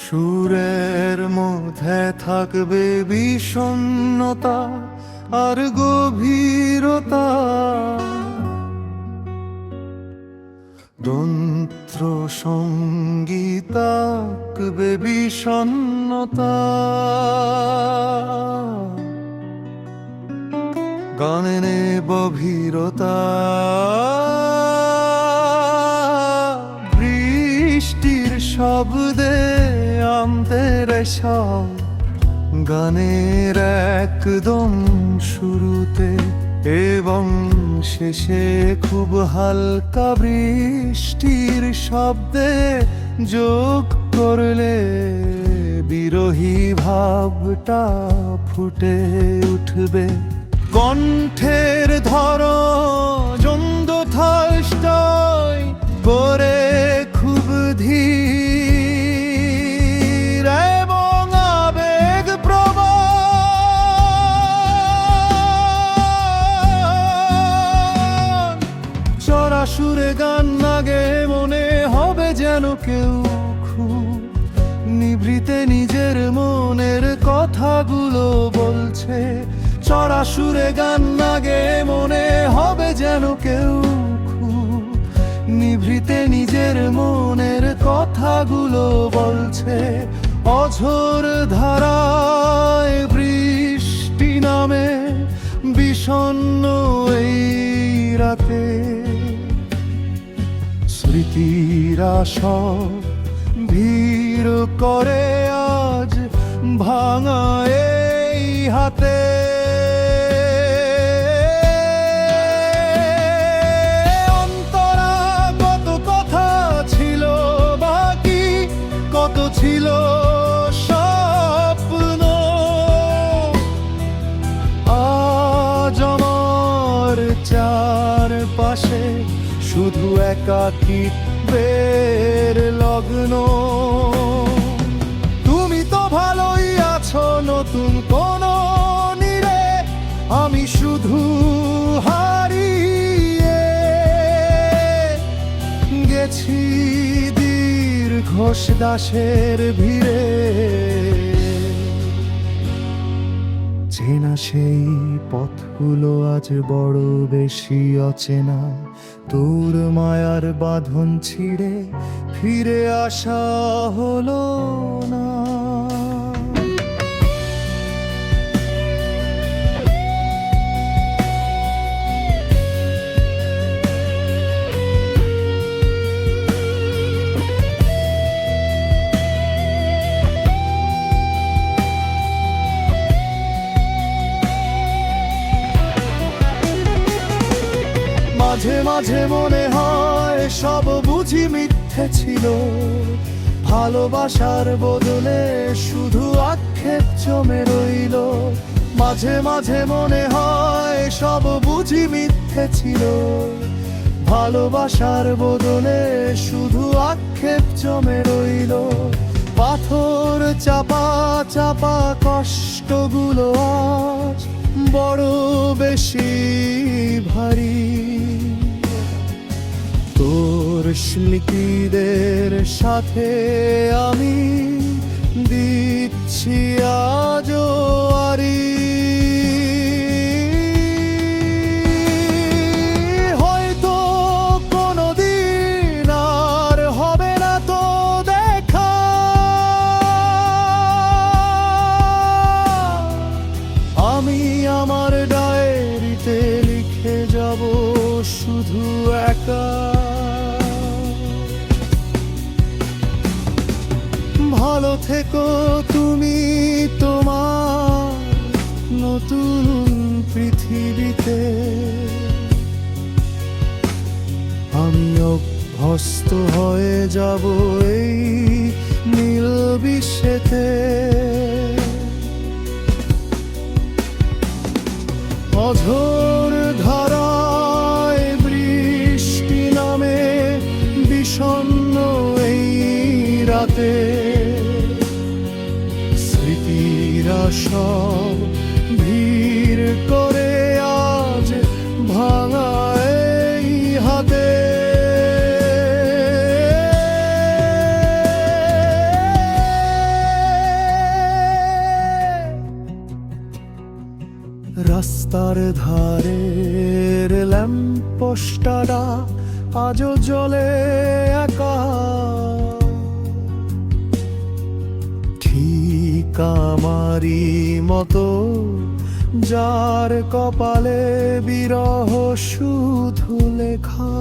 সুরের মধ্যে থাকবে বিষণ্ণতা আর গভীরতা, দন্ত্র সঙ্গীত আঁকবে বিষণ্ণতা, গানে নেব গভীরতা, বৃষ্টির শব্দে আমাদের সব গানের একদম শুরুতে এবং শেষে খুব হালকা বৃষ্টির শব্দে যোগ করলে বিরহী ভাবটা ফুটে উঠবে। কণ্ঠের ধরন থাস্তায় করে খুব ধীর এবং আবেগ প্রবণ, চড়া সুরে গান লাগে মনে হবে যেন কেউ খুব নিভৃতে নিজের মনের কথাগুলো বলছে। চড়া সুরে গান লাগে মনে হবে যেন কেউ খুব নিভৃতে নিজের মনের কথাগুলো বলছে। অঝোর ধারায় বৃষ্টি নামে বিষণ্ণ এই রাতে, স্মৃতিরা সব ভিড় করে আজ ভাঙা এই হাতে। ছিল স্বপ্ন আজ আমার চারপাশে শুধু একাকিত্বের লগ্ন। তুমি তো ভালোই আছো নতুন কোন নীড়ে, আমি শুধু হারিয়ে গেছি ঘোষ দাসের ভিড়ে। চেনা সেই পথগুলো আজ বড় বেশি অচেনা, তোর মায়ার বাঁধন ছিঁড়ে ফিরে আসা হলো না। মাঝে মাঝে মনে হয় সব বুঝি মিথ্যে ছিল, ভালোবাসার বদলে শুধু আক্ষেপ জমে রইল। মাঝে মাঝে মনে হয় সব বুঝি মিথ্যে ছিল, ভালোবাসার বদলে শুধু আক্ষেপ জমে রইল। পাথর চাপা চাপা কষ্টগুলো আজ বড় বেশি ভারী, তোর স্মৃতিদের সাথে আমি দিচ্ছি আজও আরি। হয়তো কোনোদিন আর হবে না তো দেখা, আমি আমার ডায়েরিতে লিখে যাব শুধু একা। ভালো থেকো তুমি তোমার নতুন পৃথিবীতে, আমি অভ্যস্ত হয়ে যাব এই নীল বিশ্বেতে। অঝোর ধারায় বৃষ্টি নামে বিষণ্ণ এই রাতে, স্মৃতিরা সব ভিড় করে আজ ভাঙা এই হাতে। রাস্তার ধারের ল্যাম্পপোস্টটা আজও জ্বলে একা, ঠিক আমারই মতো, যার কপালে বিরহ শুধু লেখা।